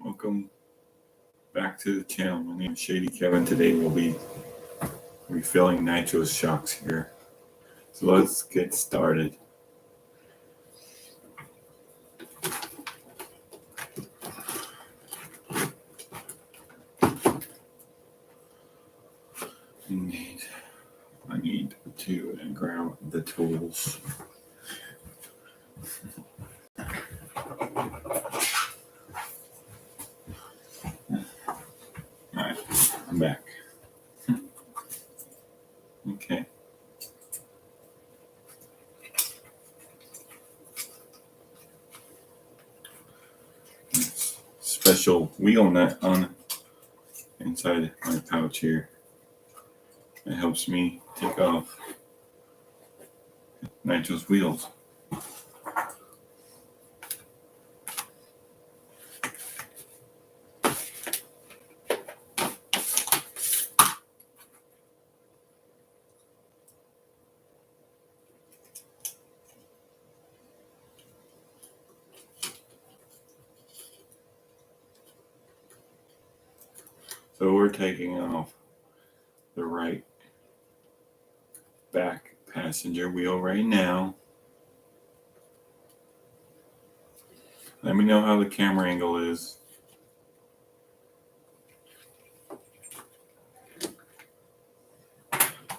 Welcome back to the channel. My name is Shady Kevin. Today we'll be refilling nitro shocks here. So let's get started. I need to grab the tools. Alright, I'm back. Okay. Special wheel nut on inside my pouch here. It helps me take off nitro's wheels. So we're taking off the right back passenger wheel right now. Let me know how the camera angle is.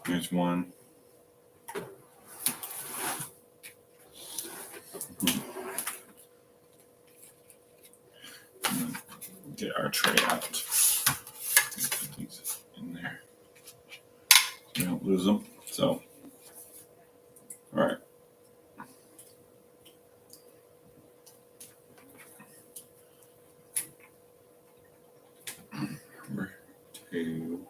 Here's one. Get our tray out. Put these in there so we don't lose them. So, all right. Number 2.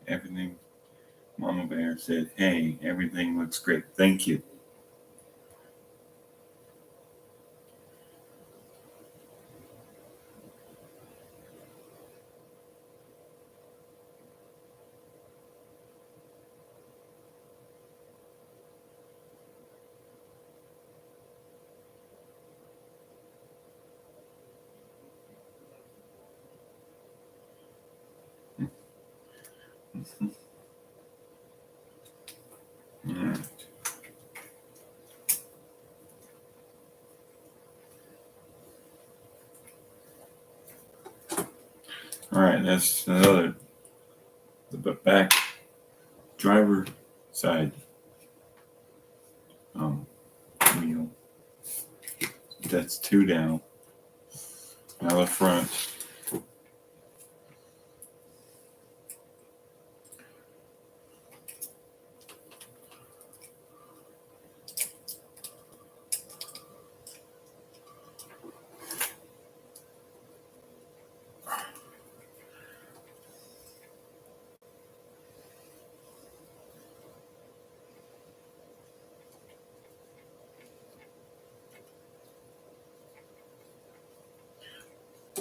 Everything, Mama Bear said, hey, everything looks great. Thank you. All right. All right, that's the back driver side wheel. That's 2 down. Now the front.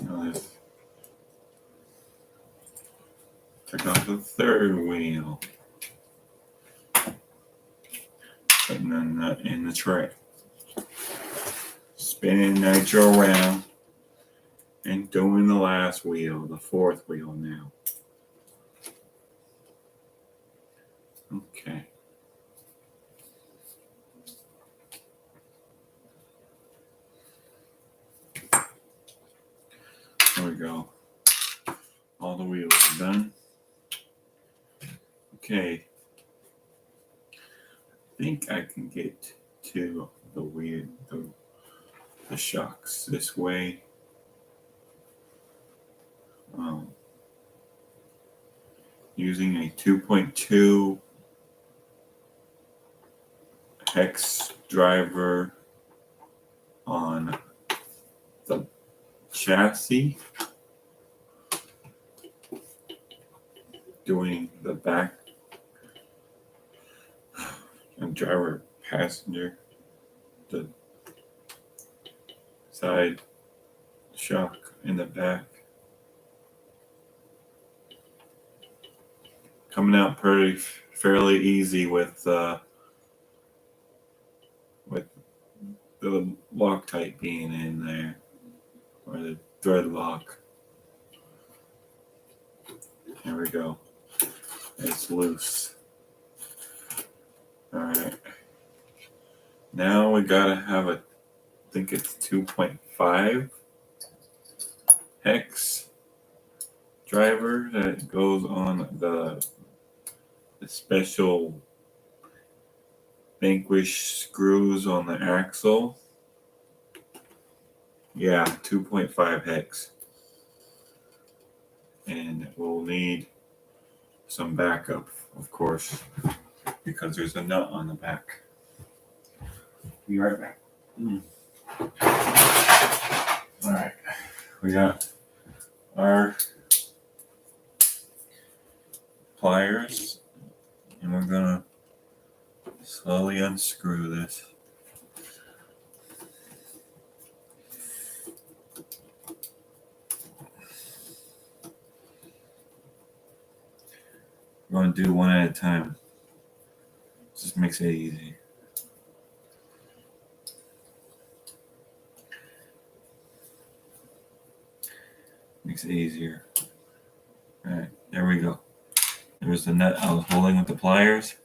Now let's take off the third wheel. Putting a nut in the tray. Spinning nitro around and doing the last wheel, the 4th wheel now. Okay. There we go. All the wheels are done. Okay. I think I can get to the shocks this way. Using a 2.2 hex driver on the chassis, doing the back and driver passenger, the side shock in the back. Coming out fairly easy with the Loctite being in there, or the thread lock. There we go. It's loose. Alright. Now we gotta have I think it's 2.5 hex driver that goes on the special Vanquish screws on the axle. Yeah, 2.5 hex. And we'll need some backup, of course, because there's a nut on the back. Be right back. Alright, we got our pliers, and we're gonna slowly unscrew this. We're going to do one at a time. Just makes it easy. Makes it easier. Alright, there we go. There's the nut I was holding with the pliers.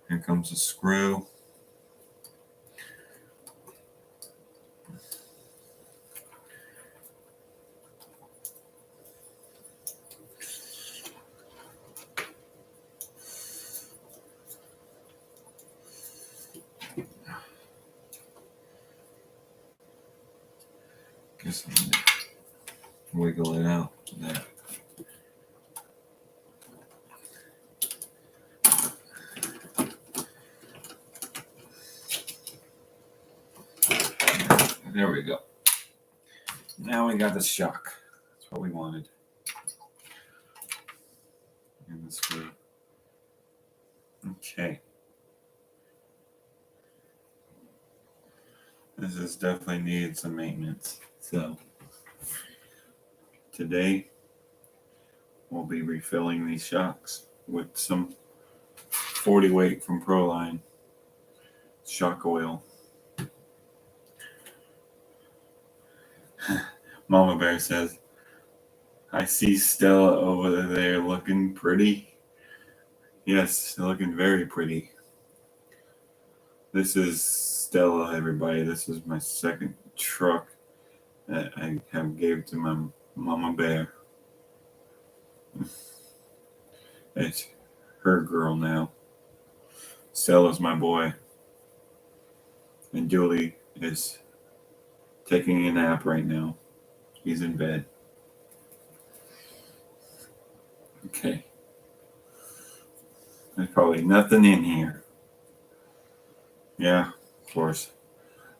Here comes the screw. Guess I'm gonna wiggle it out there. There we go. Now we got the shock. That's what we wanted. And the screw. Okay. This is definitely needed some maintenance. So today we'll be refilling these shocks with some 40 weight from Proline shock oil. Mama Bear says, I see Stella over there looking pretty. Yes, looking very pretty. This is Stella, everybody. This is my second truck that I have gave to my Mama Bear. It's her girl now. Stella's my boy. And Dually is taking a nap right now. He's in bed. Okay. There's probably nothing in here. Yeah, of course.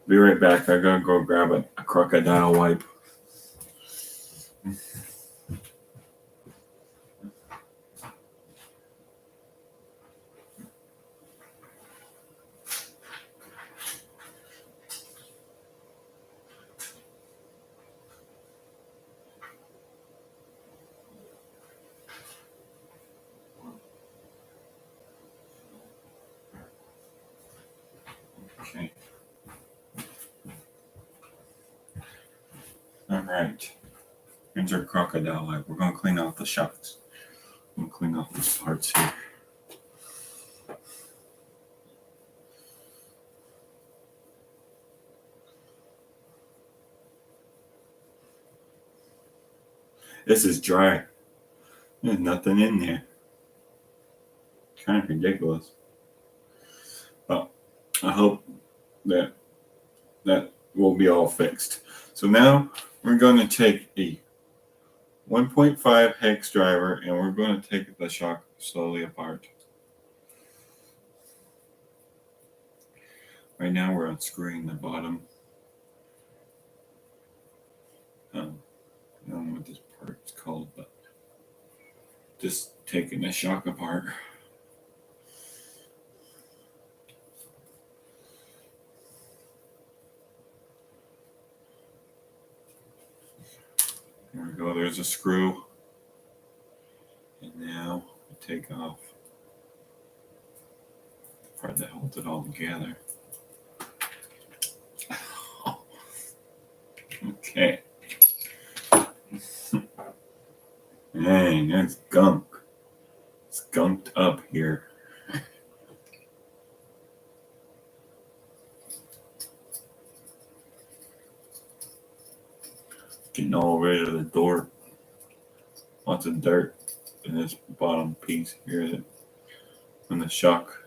Be right back. I gotta go grab a crocodile wipe. Okay. All right. Here's our crocodile wipe. We're going to clean off the shocks. I'm going to clean off these parts here. This is dry. There's nothing in there. Kind of ridiculous. Well, I hope that will be all fixed. So now we're going to take a 1.5 hex driver and we're going to take the shock slowly apart. Right now we're unscrewing the bottom. I don't know what this part's called, but just taking the shock apart. go. There's a screw. And now we take off the part that holds it all together. Okay. Dang, that's gunk. It's gunked up here. Getting all rid of the door. Lots of dirt in this bottom piece here that when the shock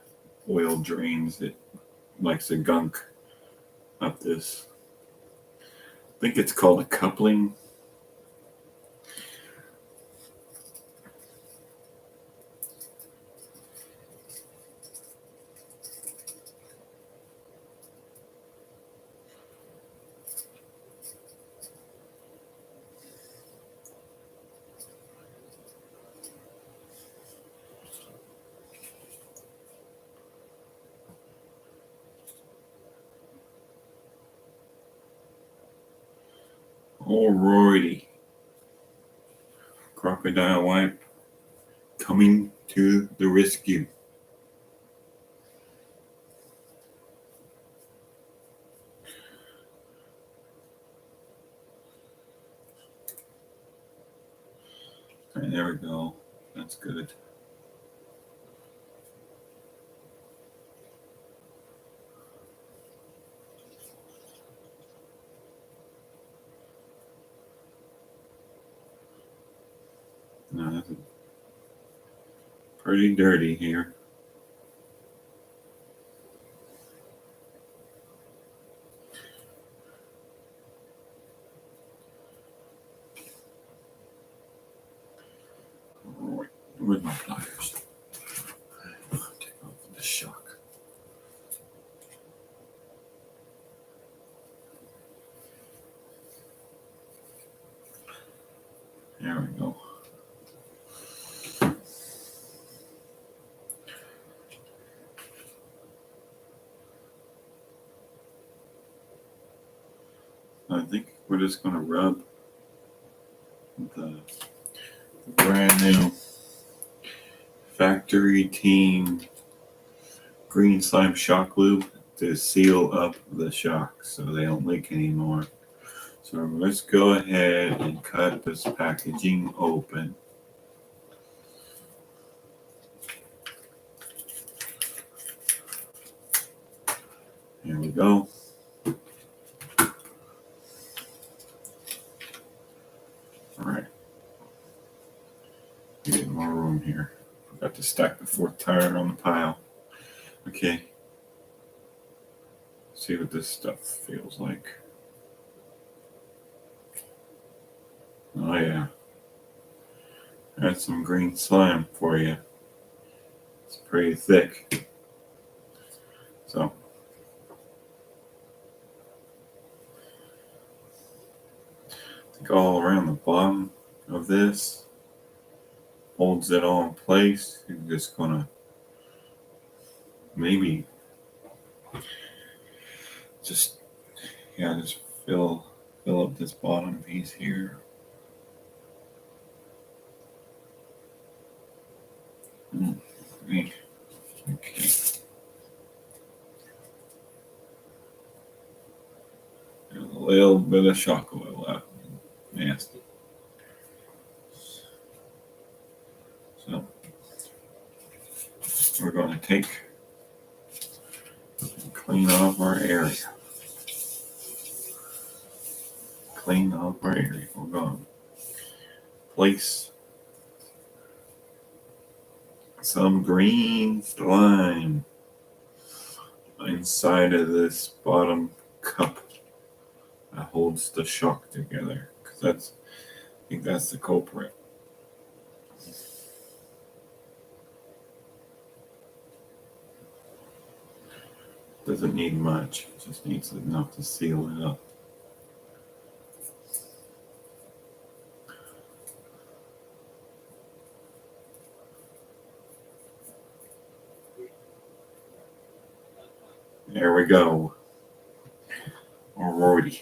oil drains, it likes to gunk up this. I think it's called a coupling. Alrighty. Crocodile wipe coming to the rescue. Alright, there we go. That's good. No, that's pretty dirty here. Alright, with my pliers. Take off the shock. There we go. I think we're just going to rub the brand new factory team green slime shock lube to seal up the shock so they don't leak anymore. So let's go ahead and cut this packaging open. Here we go. Alright. Get more room here. Forgot to stack the fourth tire on the pile. Okay. See what this stuff feels like. Oh yeah. That's some green slime for you. It's pretty thick. So I think all around the bottom of this holds it all in place. You're just gonna maybe just fill up this bottom piece here. Okay. There's a little bit of shock oil left. Nasty. So we're going to take and clean off our area. Clean off our area. We're going to place some green slime inside of this bottom cup that holds the shock together, because I think that's the culprit. Doesn't need much, it just needs enough to seal it up. There we go. Alrighty.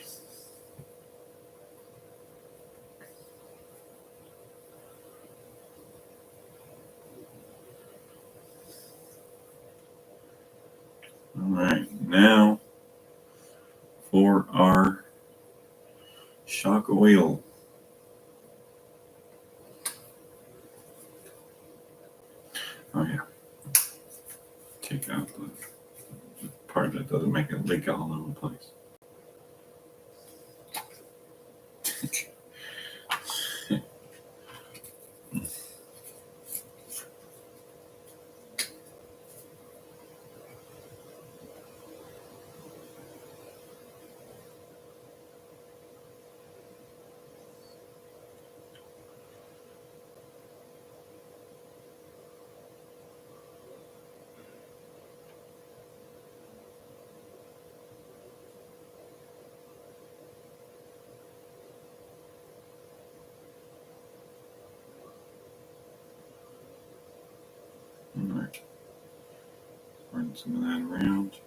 Alright, now for our shock oil. Oh yeah. Take out the part that doesn't make it leak all over the place. Alright. Run some of that around.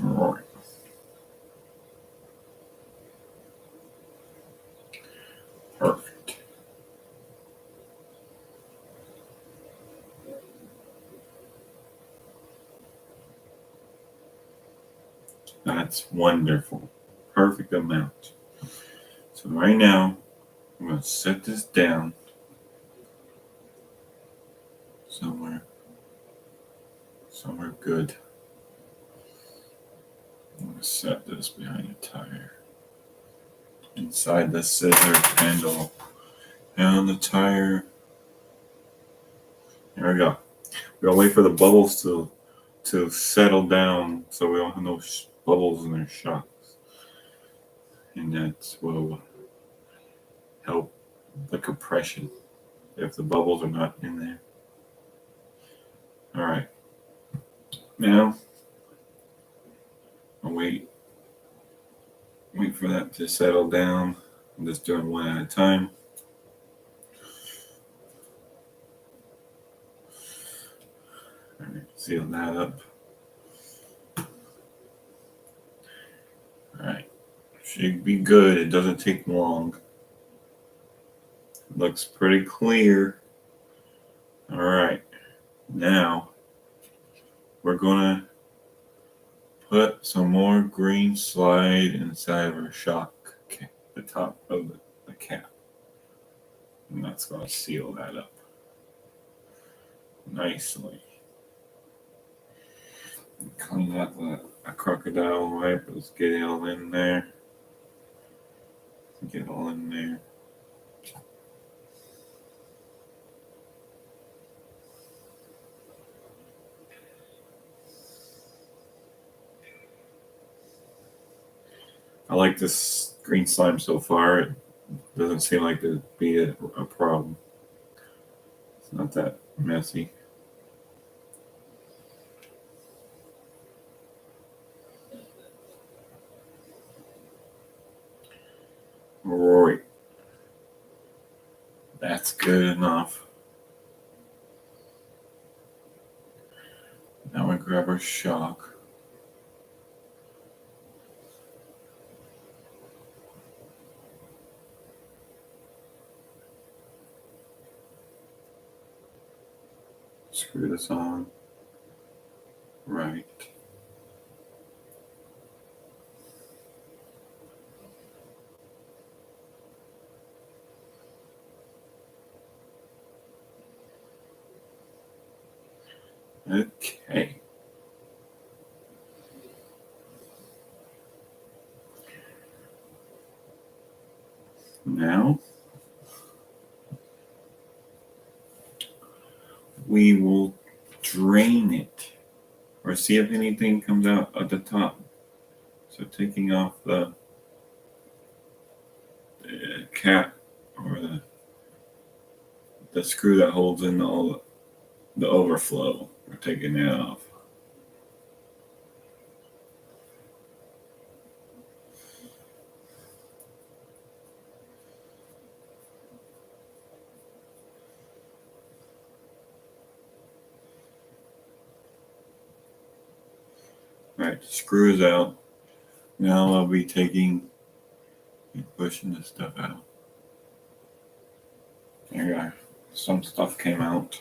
Alright. Perfect. That's wonderful. Perfect amount. So right now, I'm going to set this down somewhere good. I'm going to set this behind the tire. Inside the scissor handle and on the tire. There we go. We're going to wait for the bubbles to settle down so we don't have no bubbles in their shocks. And that will help the compression if the bubbles are not in there. Alright. Now, I'll wait for that to settle down. I'm just doing one at a time. Alright, seal that up. Alright, should be good. It doesn't take long. Looks pretty clear. Alright, now we're gonna put some more green slide inside of our shock, the top of the cap. And that's gonna seal that up nicely. Clean up a crocodile wipe. Let's get it all in there. Get all in there. I like this green slime so far. It doesn't seem like it'd be a problem. It's not that messy. Right. That's good enough. Now we grab our shock. Screw this on. Right. Okay. Now we will drain it or see if anything comes out at the top. So taking off the cap or the screw that holds in all the overflow. We're taking that off. Alright, the screw is out. Now I'll be taking and pushing this stuff out. There you go. Some stuff came out.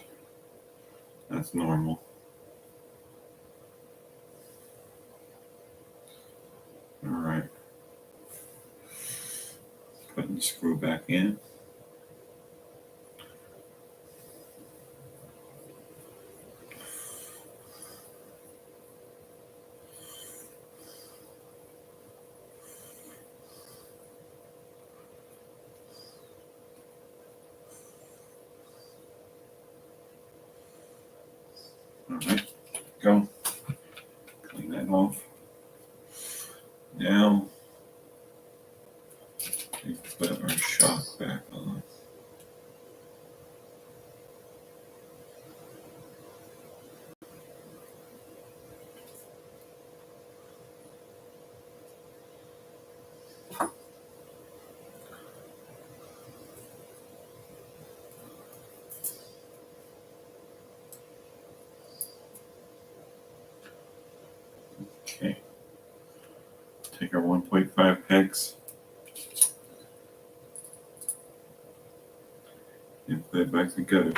That's normal. Alright. Putting the screw back in. Alright, go. Clean that off. Now, we put our shock back on. Okay. Take our 1.5 hex and put it back together.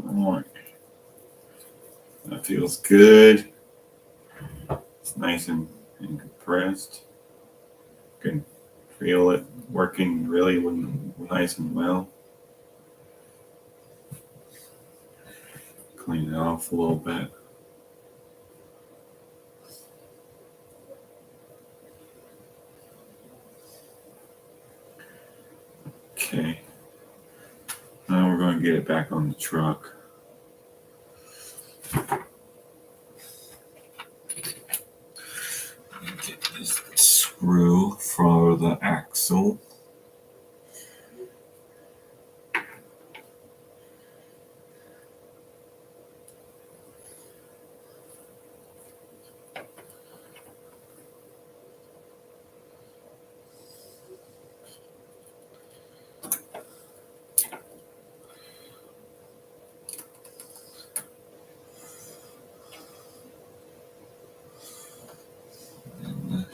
Alright. That feels good. It's nice and compressed. You can feel it working really nice and well. Clean it off a little bit. Okay. Now we're going to get it back on the truck. Get this screw for the axle.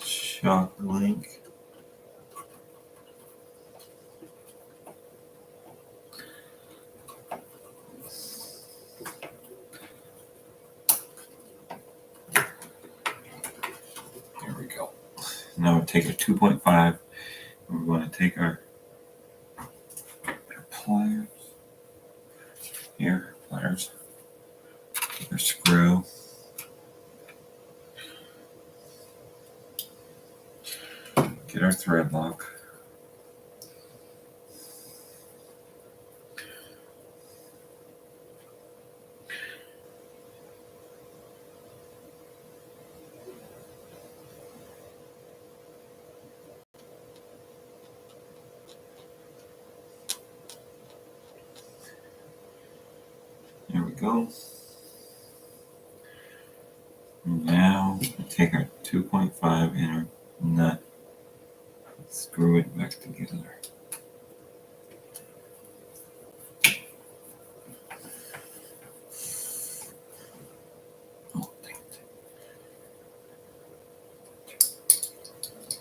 Shock link. Here we go. Now we'll take a 2.5. We're going to take our pliers. Here, pliers. Take our screw. Get our thread lock. There we go. Now we take our 2.5 and our nut, screw it back together. Oh, dang it.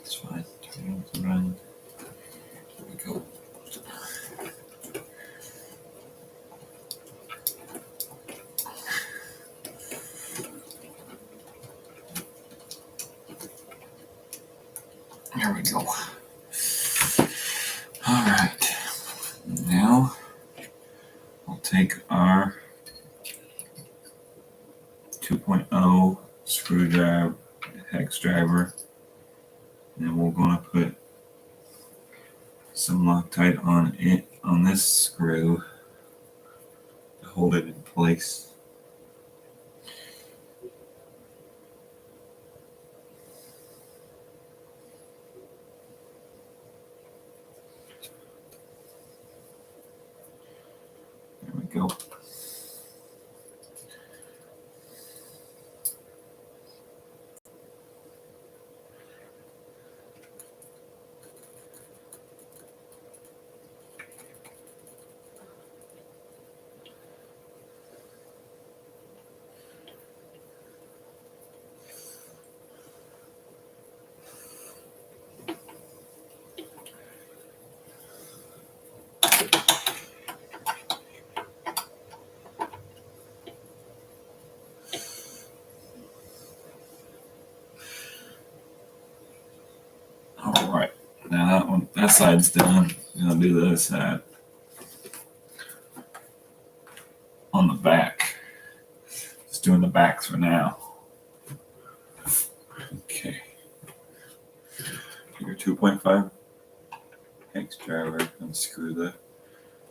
It's fine. Turn it around. There we go. There we go. All right. Now we'll take our 2.0 screwdriver, hex driver, and we're going to put some Loctite on it, on this screw, to hold it in place. go. All right, now that side's done. I'm gonna do the other side on the back. Just doing the backs for now. Okay. Your 2.5 hex driver, unscrew the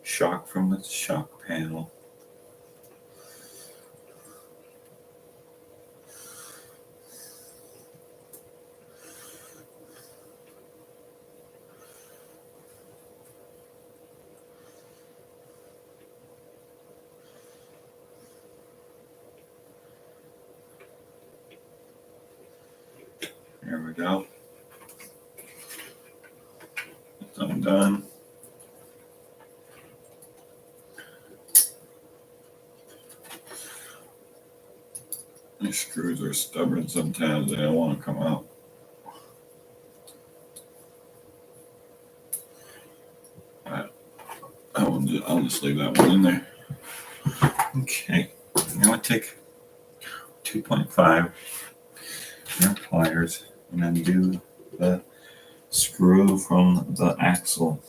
shock from the shock panel. There we go. It's undone. These screws are stubborn sometimes, they don't want to come out. I'll just leave that one in there. Okay, now I take 2.5 pliers and then do the screw from the axle.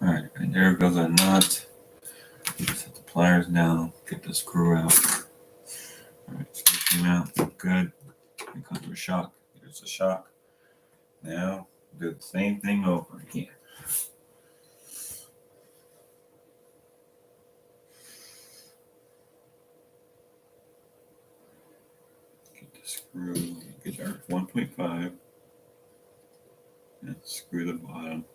Alright, and there goes our nut. Set the pliers down, get the screw out. Alright, screw came out, good. Here comes our shock. Here's the shock. Now, do the same thing over again. Get the screw, get our 1.5, and screw the bottom.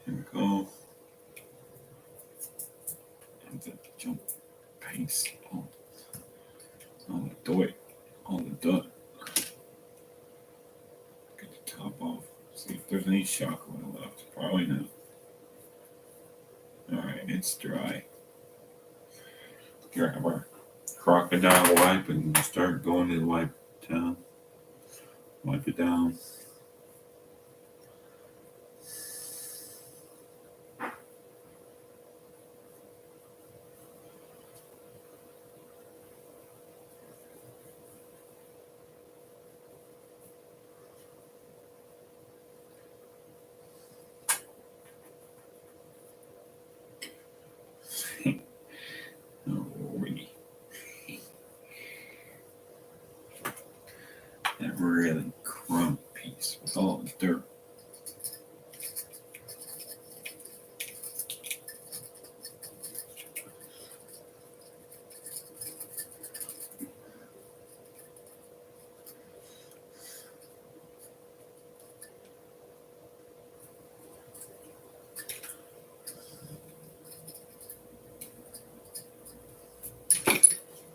Here we go. And the jump paste on the dot. Get the top off. See if there's any shock oil left. Probably not. Alright, it's dry. Grab our crocodile wipe and start going to the wipe down. Wipe it down. Alrighty. That really crumb piece with all the dirt.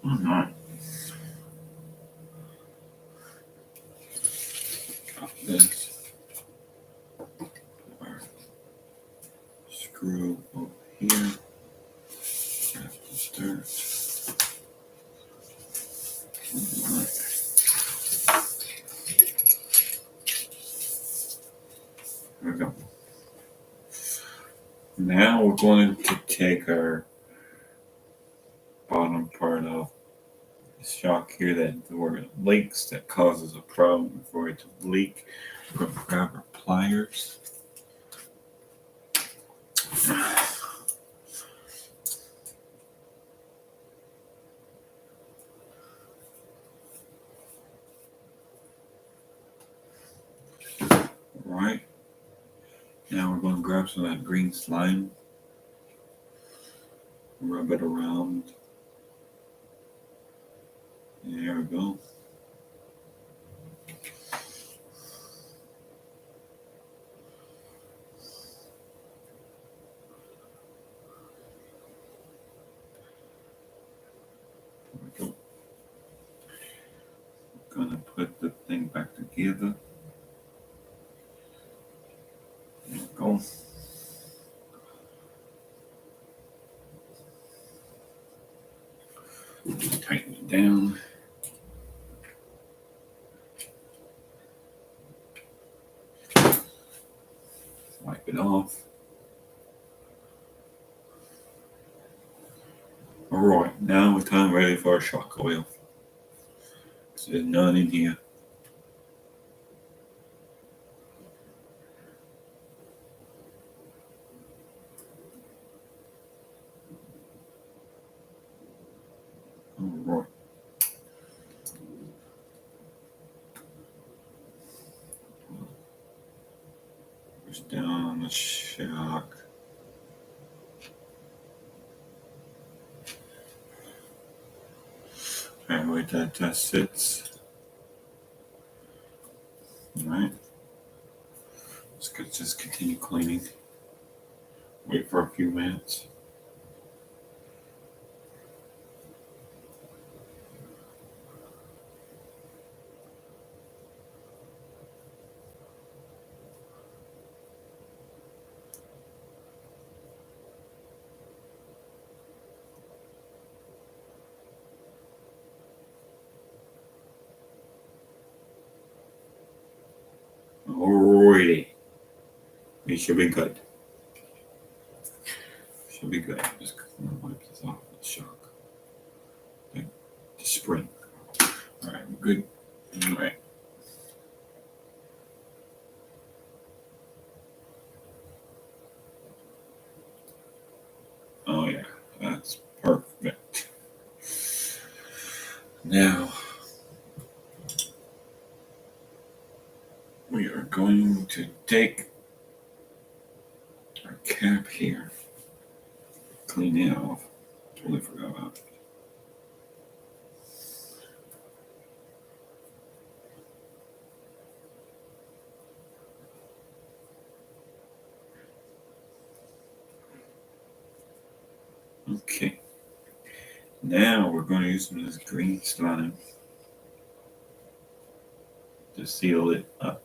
Alright. Got this. Our screw over here. Grab the dirt. Alright. There we go. Now we're going to take our bottom part of the shock here where it leaks, that causes a problem for it to leak. We're going to grab our pliers. Alright. Now we're going to grab some of that green slime. Rub it around. There we go. Gonna put the thing back together. There we go. Tighten it down. Wipe it off. Alright, now we're time ready for our shock oil. There's none in here. Alright. Push down on the shock. And wait till that sits. Alright. Let's just continue cleaning. Wait for a few minutes. Alrighty. It should be good. Should be good. Just wipe this off the shock. Okay. The spring. Alright, good. Alright. Oh yeah, that's perfect. Now we are going to take our cap here, clean it off. Totally forgot about it. Okay. Now we're going to use some of this green slime to seal it up.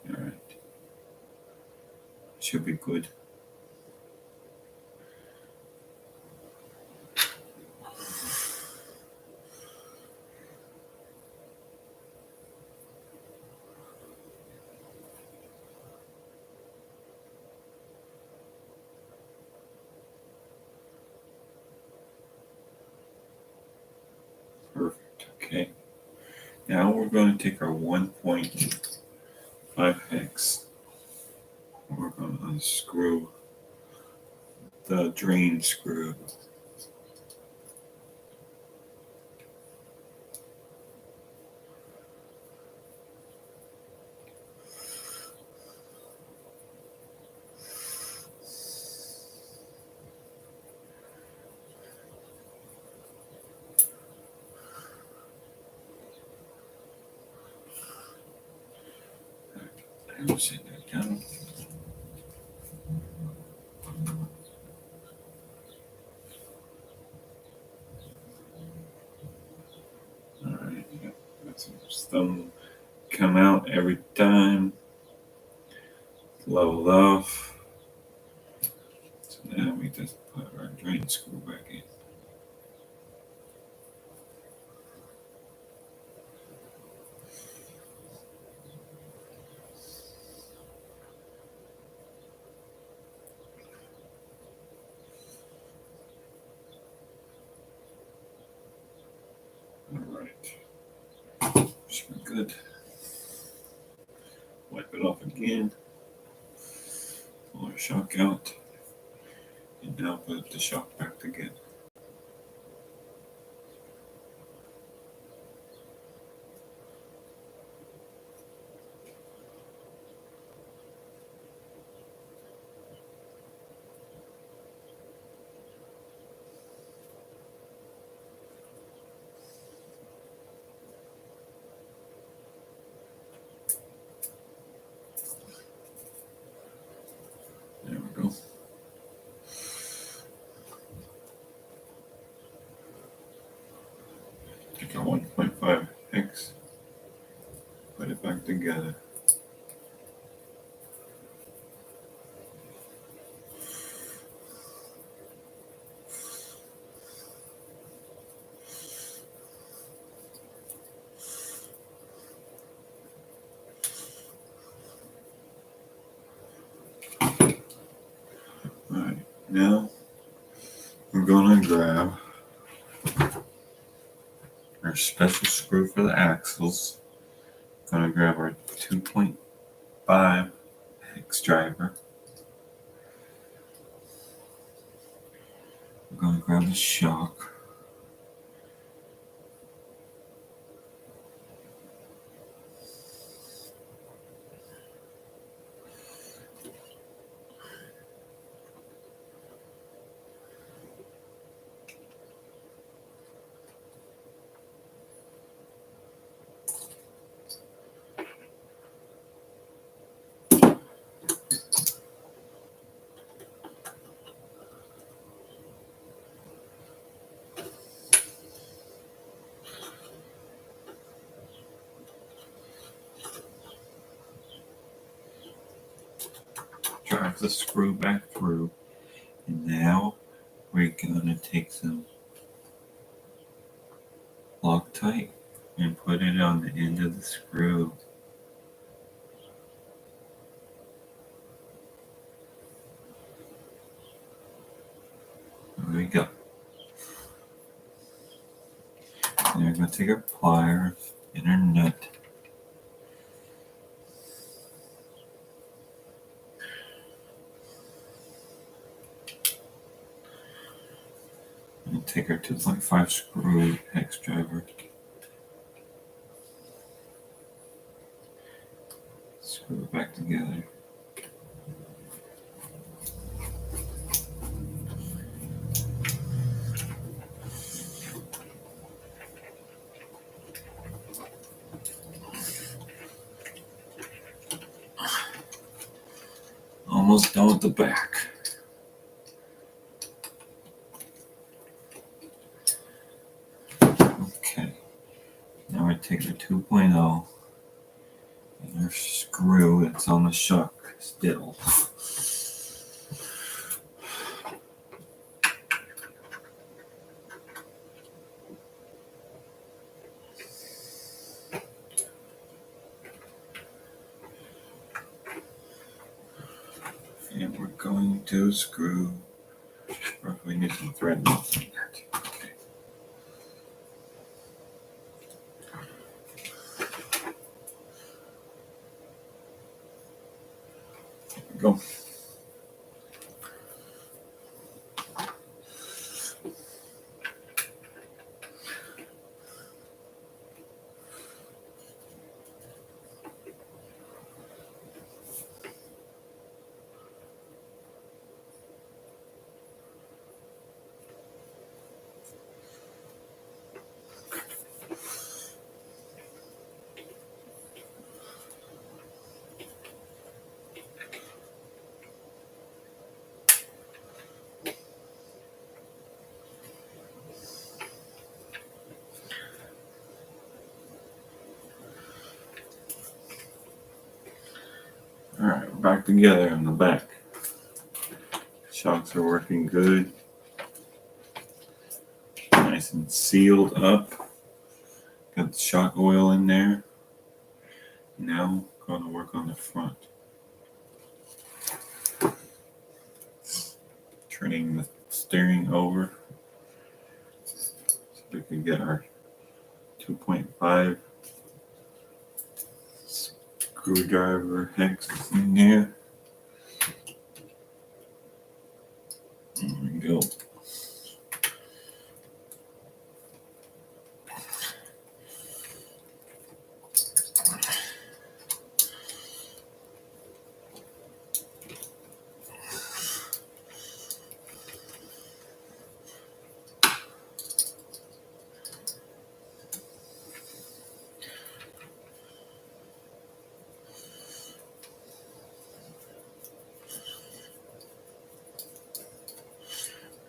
Alright. Should be good. Perfect. Okay. Now we're going to take our 1.5 hex. We're going to unscrew the drain screw. And we'll set that down. Alright, yeah, that's some come out every time. Leveled off. So now we just put our drain screw back in. Alright. Should be good. Wipe it off again. Pull our shock out. And now put the shock back together. There we go. Take our 1.5 hex, put it back together. Alright, now we're going to grab our special screw for the axles. Going to grab our 2.5 hex driver. We're going to grab the shock. Drive the screw back through, and now we're going to take some Loctite and put it on the end of the screw. There we go. Now we're going to take our pliers and our nut. And take our 2.5 screw hex driver. Screw it back together. Almost done with the back. Okay. Now we take our 2.0 and our screw that's on the shock still. And we're going to screw, or if we need some thread nuts in that. Okay. There we go. Alright, we're back together on the back. Shocks are working good. Nice and sealed up. Got the shock oil in there. Now going to work on the front. Turning the steering over so we can get our 2.5 screwdriver hex in there. There we go.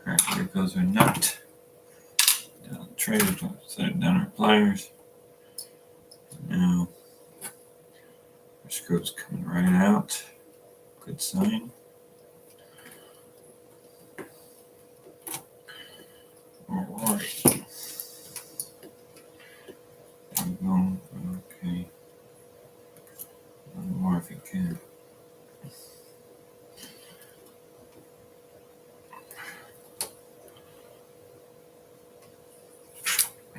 Alright, here goes our nut. Down the tray, set down our pliers. Now, our screw's coming right out. Good sign. Alright. There we go. Okay. One more if you can.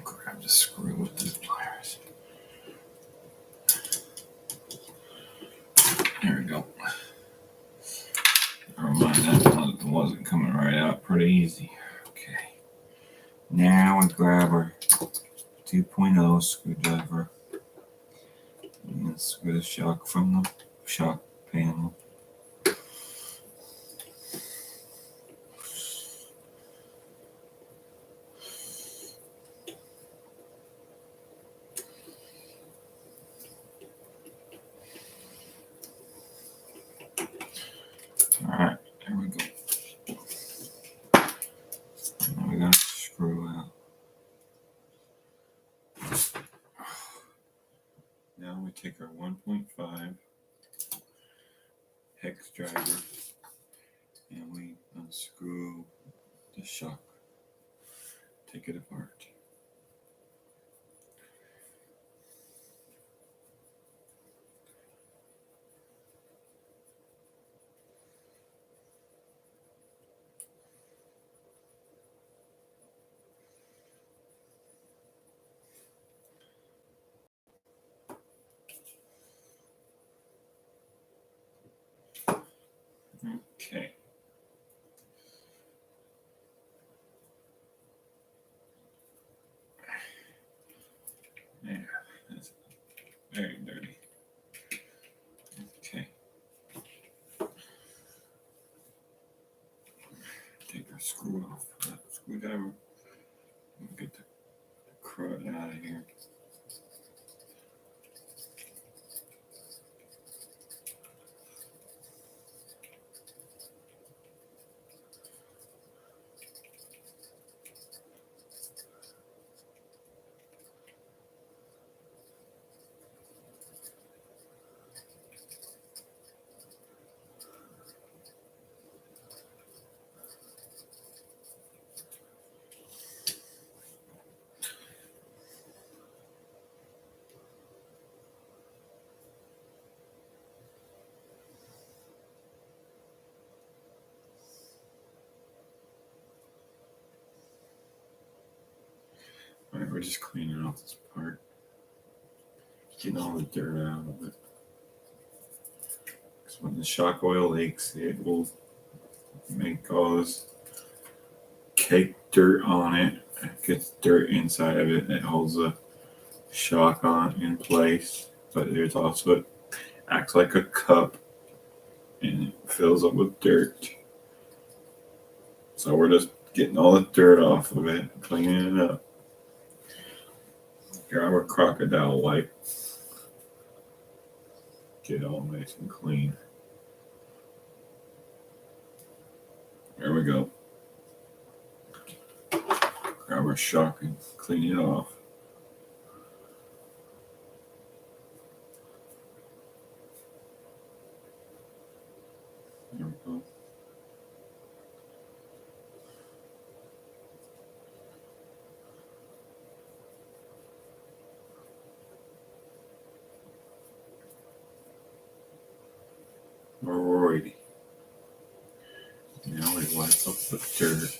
Grab the screw with the pliers. There we go. Never mind, that wasn't coming right out pretty easy. Okay. Now we grab our 2.0 screwdriver and screw the shock from the shock panel. Alright, there we go. Now we got to screw out. Now we take our 1.5 hex driver and we unscrew the shock. Take it apart. Okay. Yeah, that's very dirty. Okay. Take our screw off that screwdriver and get the crud out of here. Alright, we're just cleaning off this part. Getting all the dirt out of it. Because when the shock oil leaks, it will make all this cake dirt on it. It gets dirt inside of it that holds the shock on in place. But there's also, it acts like a cup and it fills up with dirt. So we're just getting all the dirt off of it, cleaning it up. Grab our crocodile wipe. Get it all nice and clean. There we go. Grab our shock and clean it off. There we go. Alrighty. Now we wipe up the dirt.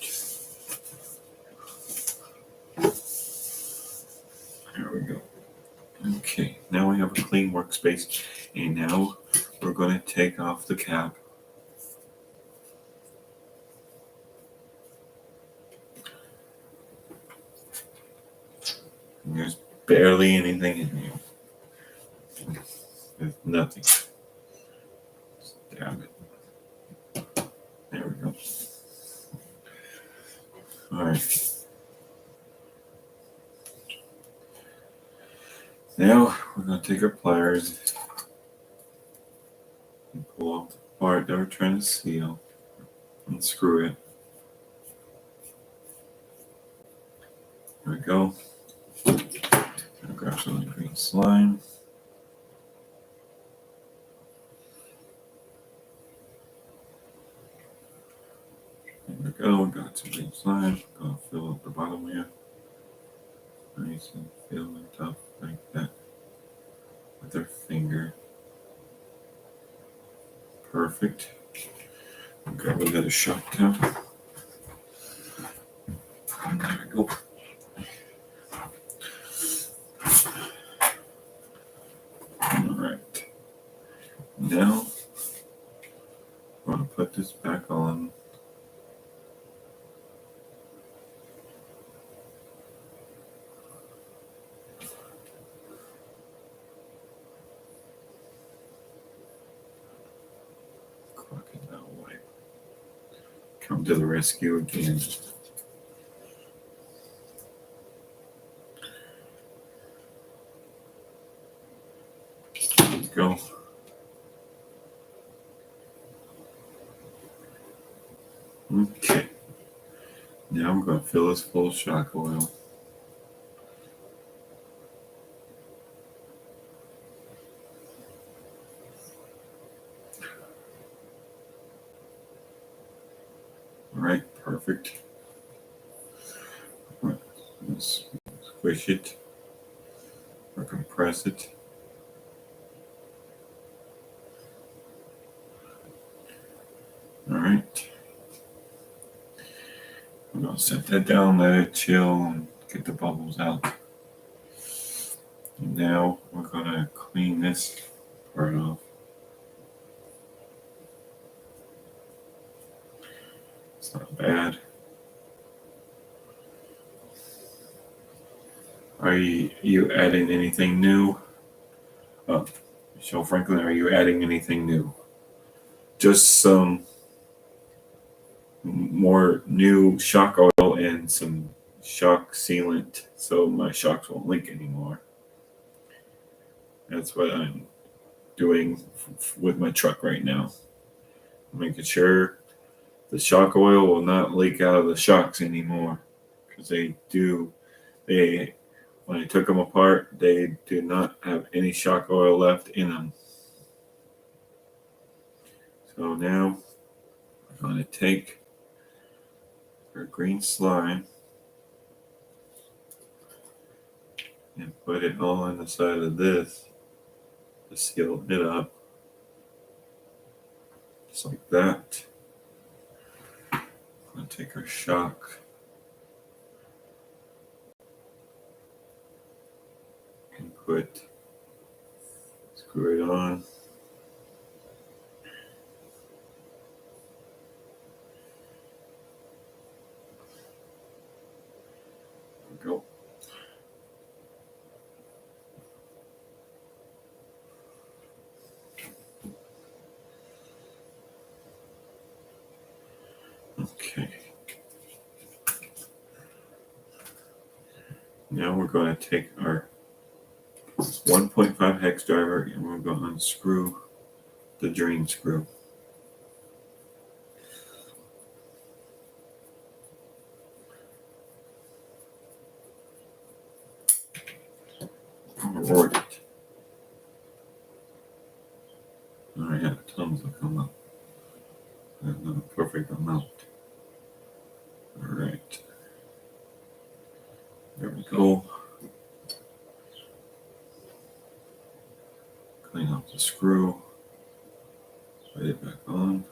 There we have a clean workspace. And now we're going to take off the cap. And there's barely anything in here. There's nothing. Damn it. There we go. All right. Now we're going to take our pliers and pull off the part that we're trying to seal and screw it. There we go. I'll grab some of the green slime. There we go. We got some green slime. Gonna fill up the bottom here. Nice and fill it up like that with our finger. Perfect. I'll grab another shock top. There we go. Alright. Now I'm going to put this back on. Crocodile wipe. Come to the rescue again. There we go. Okay. Now I'm going to fill this full of shock oil. Alright, perfect. Let's squish it or compress it. Alright. I'm going to set that down, let it chill, and get the bubbles out. And now we're going to clean this part off. It's not bad. Are you adding anything new? Michelle Franklin, are you adding anything new? Just some more new shock oil and some shock sealant so my shocks won't leak anymore. That's what I'm doing with my truck right now. Making sure the shock oil will not leak out of the shocks anymore, because when I took them apart, they do not have any shock oil left in them. So now I'm going to take our green slime and put it all on the side of this to seal it up, just like that. I'm going to take our shock and screw it on. There we go. Okay. Now we're going to take our 1.5 hex driver and we're going to unscrew the drain screw. Reward it. I have tons of come out. That's not a perfect amount. Alright. There we go. Clean off the screw. Put it back on.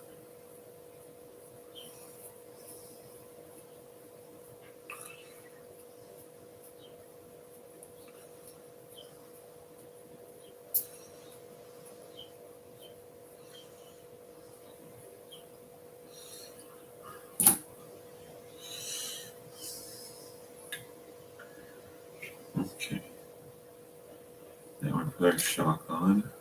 Okay. Now we put our shock on.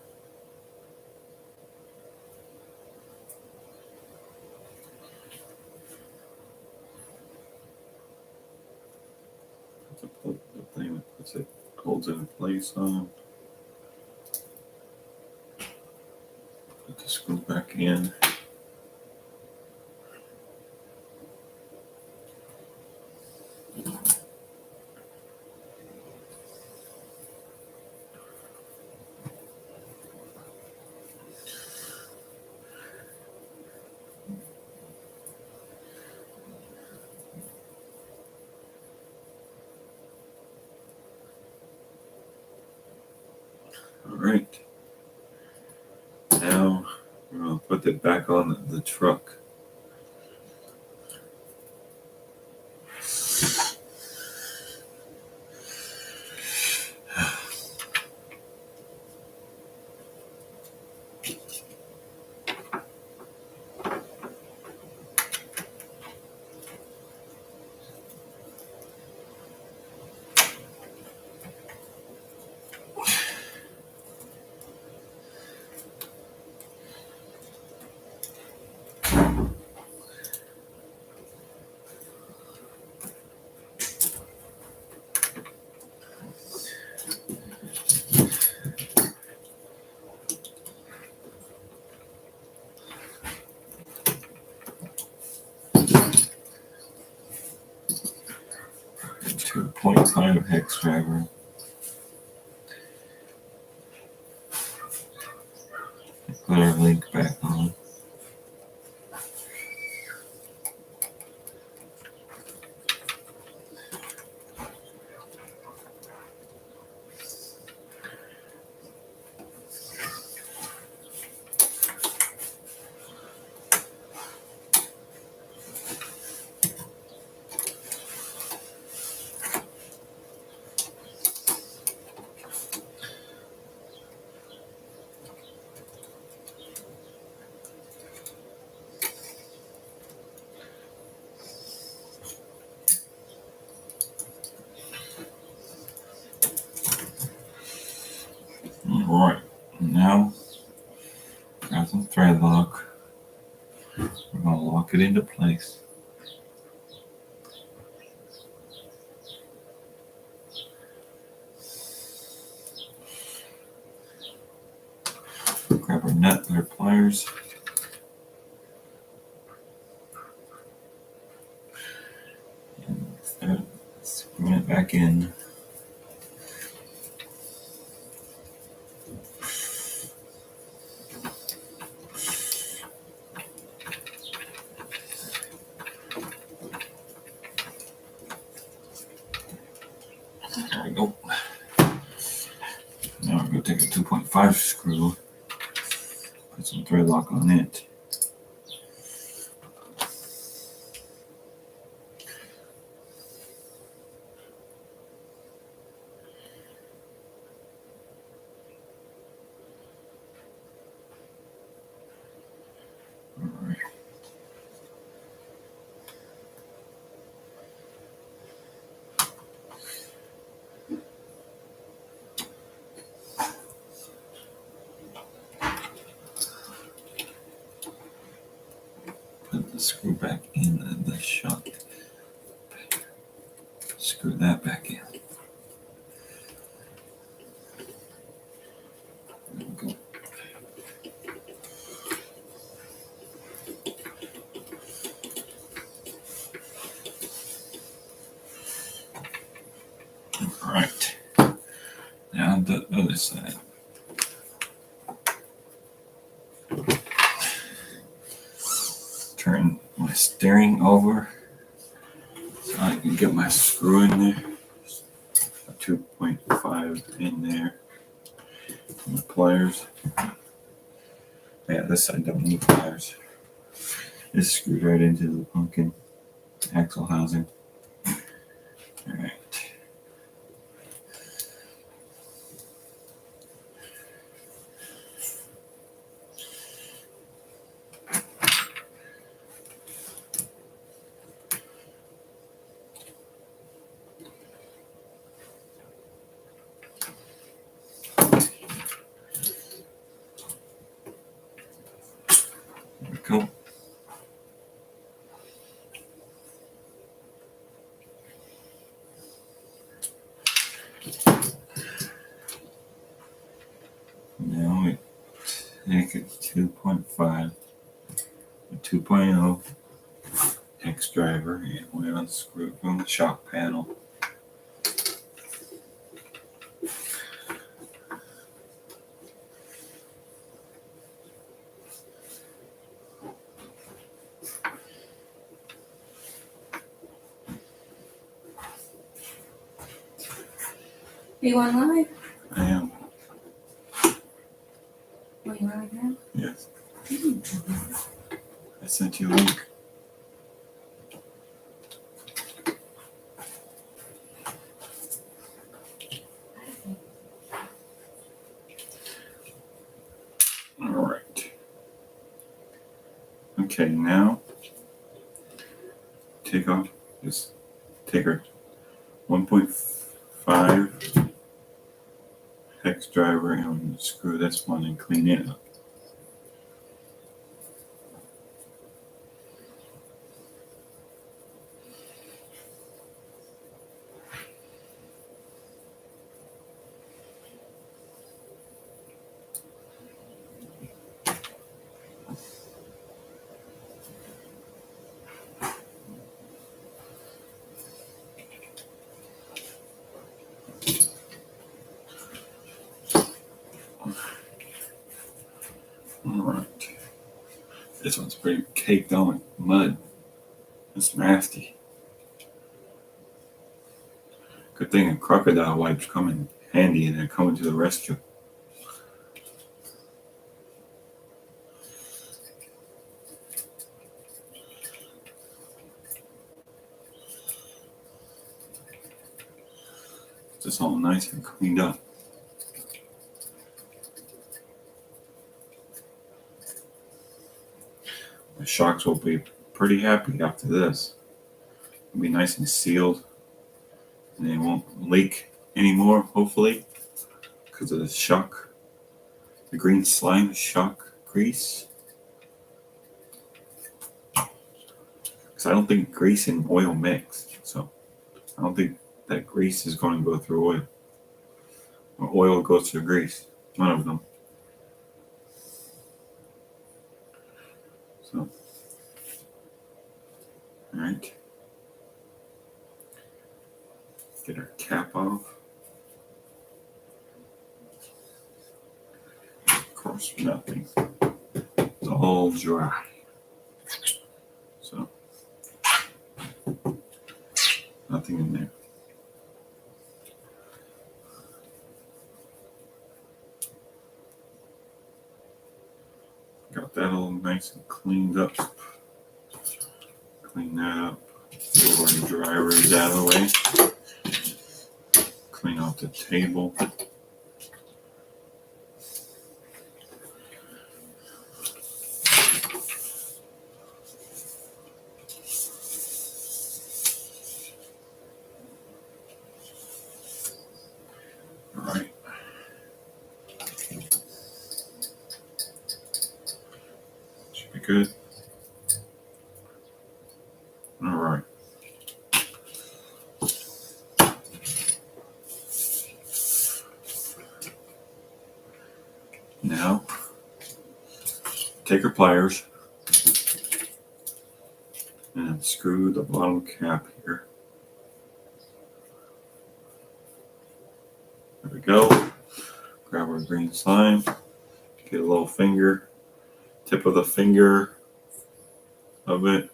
The thing that puts it, holds it in place on. Put the screw back in. All right. Now we're going to put it back on the truck. .5 hex driver. Put our link back on. Alright, now grab some thread lock. We're going to lock it into place. Grab our nut and our pliers. And start screwing it back in. There we go. Now we're going to take a 2.5 screw, put some thread lock on it. Alright. Put the screw back in the shock. Screw that back in. There we go. Alright. Now the other side. Turn my steering over so I can get my screw in there. A 2.5 in there. My pliers. Yeah, this side don't need pliers. Just screwed right into the pumpkin axle housing. Alright. Now we take a 2.5, a 2.0 X driver, and we unscrew it from the shock panel. Are you on live? I am. Are you on now? Yes. I sent you a link. All right. Okay, now take off. Just take our 1.5 hex driver and screw this one and clean it up. Alright. This one's pretty caked on with mud. It's nasty. Good thing crocodile wipes come in handy and they're coming to the rescue. It's all nice and cleaned up. The sharks will be pretty happy after this. It'll be nice and sealed, and they won't leak anymore, hopefully, because of the shock, the green slime shock grease. Because I don't think grease and oil mix, so I don't think that grease is going to go through oil. Or oil goes through grease, one of them. So, alright. Get our cap off. Of course, nothing. It's all dry. So, nothing in there. Got that all nice and cleaned up. Clean that up. Move our drivers out of the way. Clean off the table. Alright. Should be good. Alright. Now, take your pliers and unscrew the bottom cap here. There we go. Grab our green slime. Get a little finger, tip of the finger of it.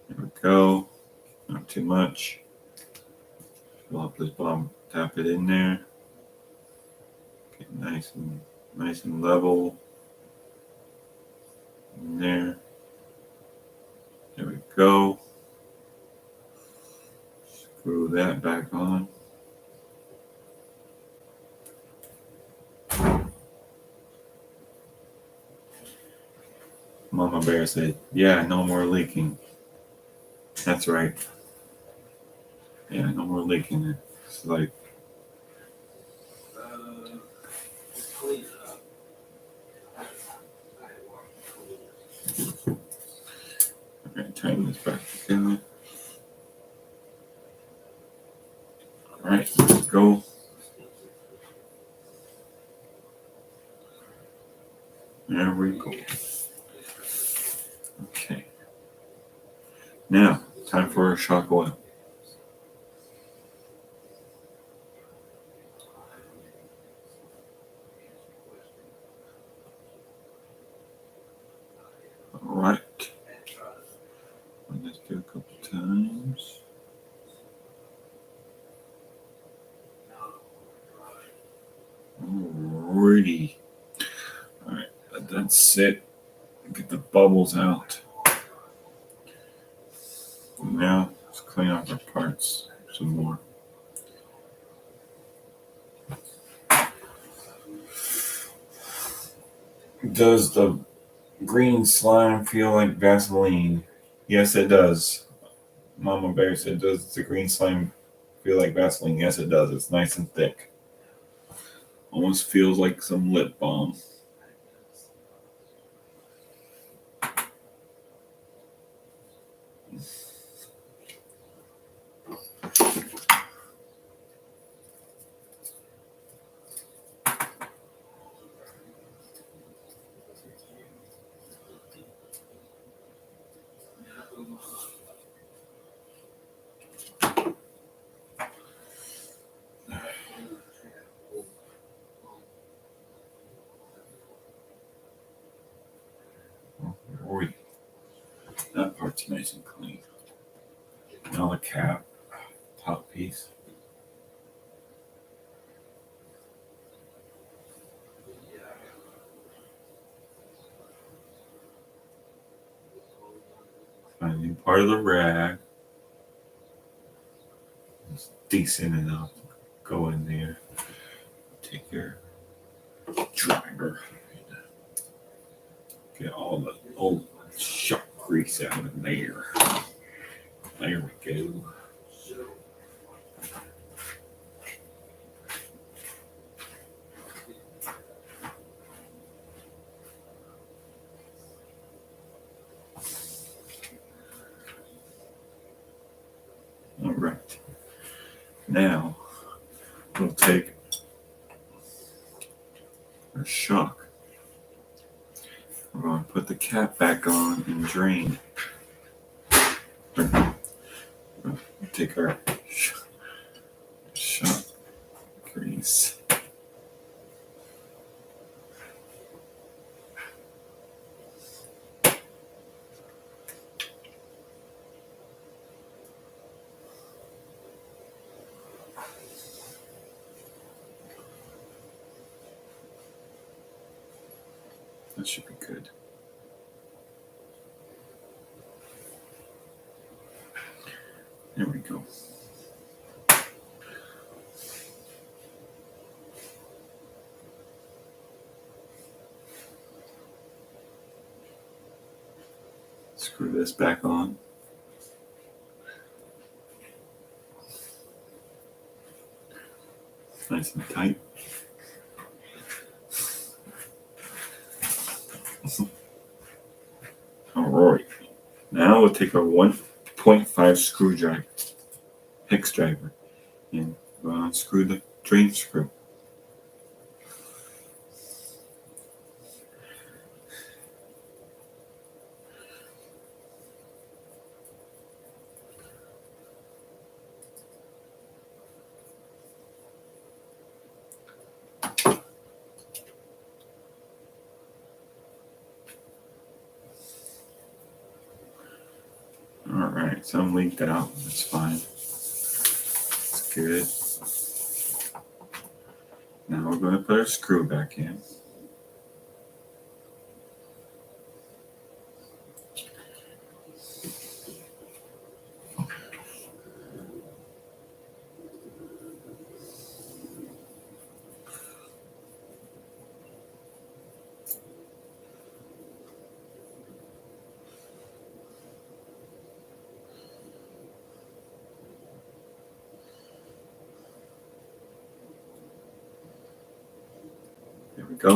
There we go. Not too much. Fill up this bottom, tap it in there. Get nice and level. In there. There we go. Screw that back on. Mama Bear said, "Yeah, no more leaking." That's right. Yeah, no more leaking. It's like, I'm going to tighten this back together. Alright, let's go. There we go. Okay. Now, time for a shock oil. Alright. Let's do a couple times. Alrighty. Alright, that's it. Get the bubbles out. Now, let's clean up our parts some more. Does the green slime feel like Vaseline? Yes, it does. Mama Bear said, does the green slime feel like Vaseline? Yes, it does. It's nice and thick. Almost feels like some lip balm. Boy, that part's nice and clean. Now the cap, top piece. Finding part of the rag. It's decent enough to go in there. Take your driver. Get all the old shock grease out of there. There we go. All right. Now we'll take our shock. We're going to put the cap back on and drain. Take our shock grease. That should be good. There we go. Screw this back on. Nice and tight. Alright. Now we'll take our 1.5 screwdriver, hex driver, and unscrew the drain screw. Alright, some leaked out. That's fine. That's good. Now we're going to put our screw back in. There we go.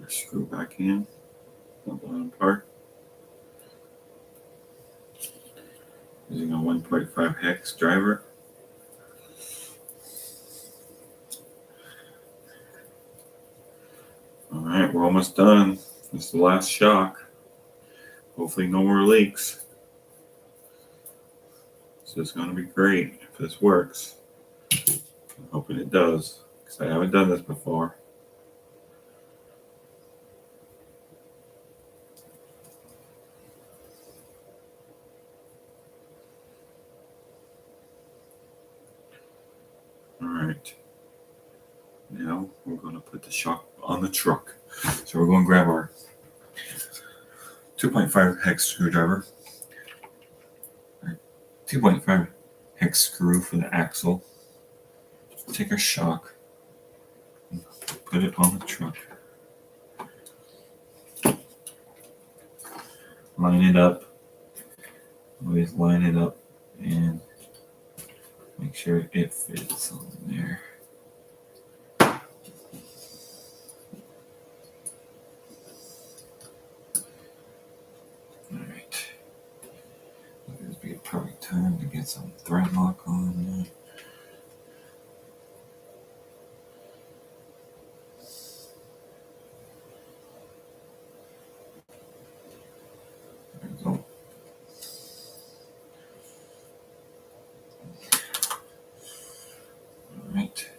Screw back in the bottom part. Using a 1.5 hex driver. Alright, we're almost done. This is the last shock. Hopefully no more leaks. So it's going to be great if this works. I'm hoping it does, because I haven't done this before. Alright. Now we're going to put the shock on the truck. So we're going to grab our 2.5 hex screwdriver, 2.5 hex screw for the axle, take our shock, and put it on the truck. Line it up. Always line it up and make sure it fits on there. Alright. This would be a perfect time to get some thread lock on there. There we go. Alright.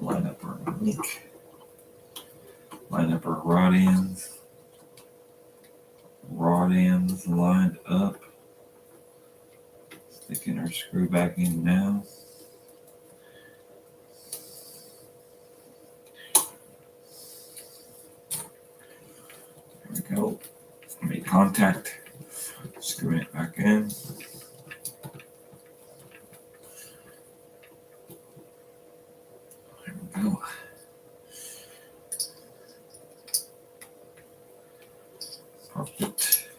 Line up our link. Line up our rod ends. Rod ends lined up. Sticking our screw back in now. There we go. Make contact. Screw it back in. There we go. Perfect.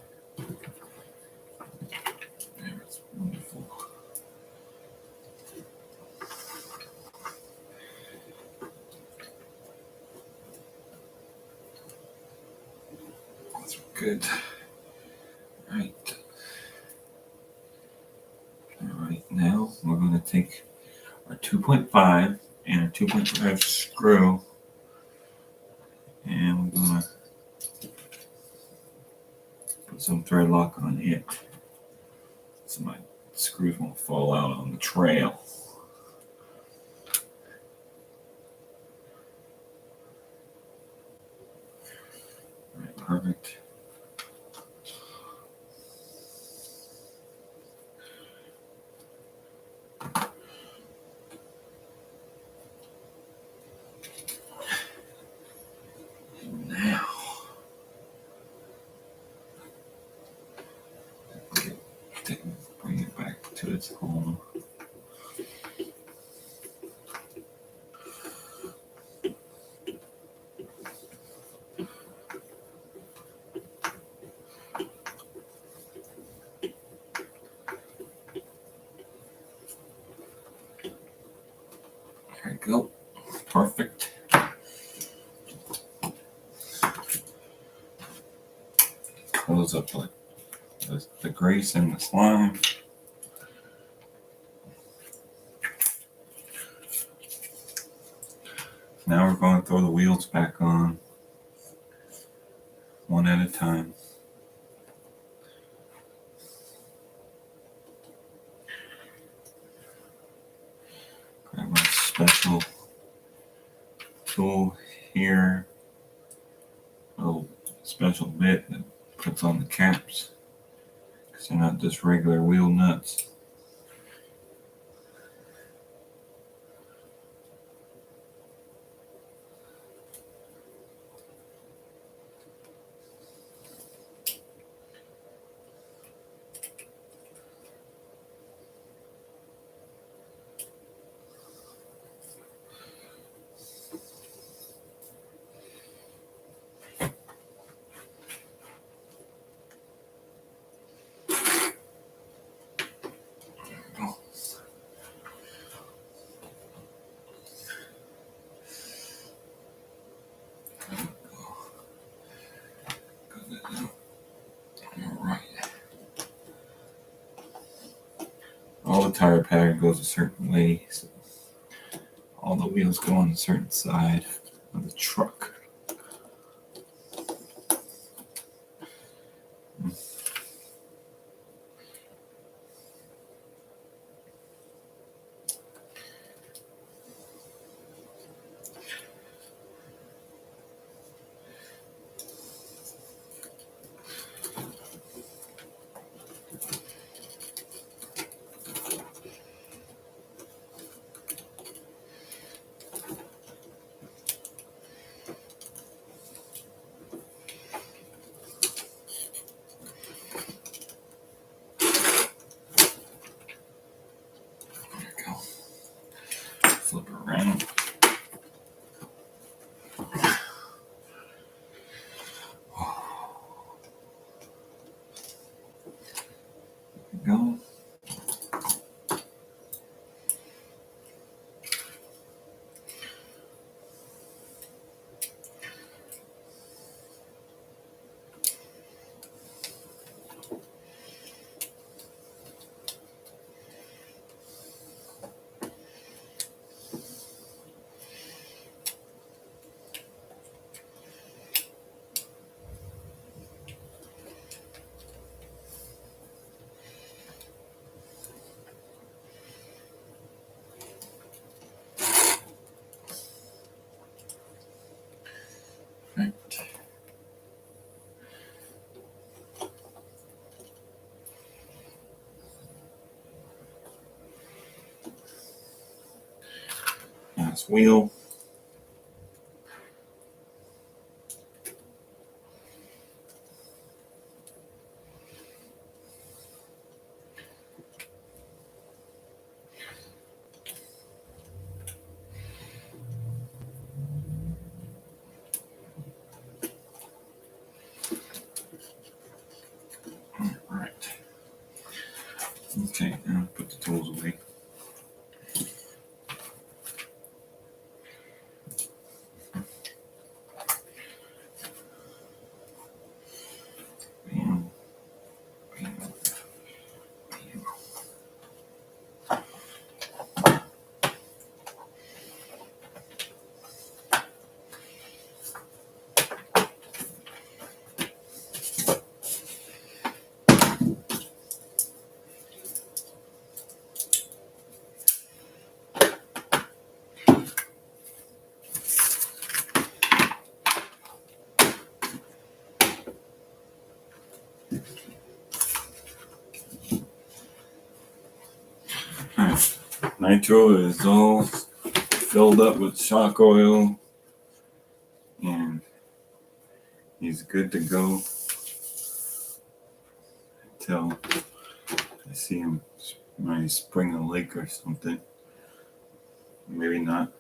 That's wonderful. That's good. Right. Alright, now we're going to take our 2.5 and a 2.5 screw, and we're going to put some thread lock on it so my screws won't fall out on the trail. Alright, perfect. Now, bring it back to its home. There we go. Perfect. Close up like the grease and the slime. Now we're going to throw the wheels back on, one at a time. Grab my special tool here, a little special bit that puts on the caps, because they're not just regular wheel nuts. the tire pattern goes a certain way. So all the wheels go on a certain side of the truck. Flip around. There we go. Right. Last wheel. Right. Okay, now put the tools away. Bam, bam, bam. Alright, Nitro is all filled up with shock oil and he's good to go until I see him might spring a leak or something. Maybe not.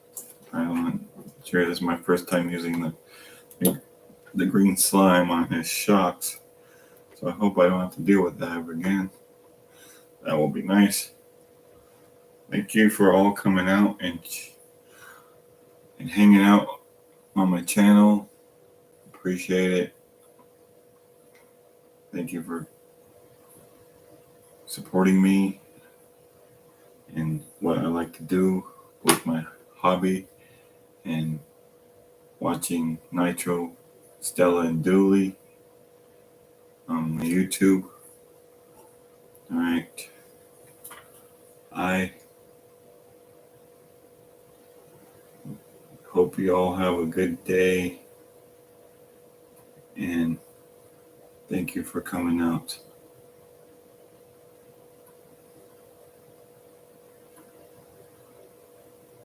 I'm not sure. This is my first time using the green slime on his shocks, so I hope I don't have to deal with that ever again. That will be nice. Thank you for all coming out and hanging out on my channel. Appreciate it. Thank you for supporting me and what I like to do with my hobby and watching Nitro, Stella, and Dually on my YouTube. Alright. I hope you all have a good day and thank you for coming out.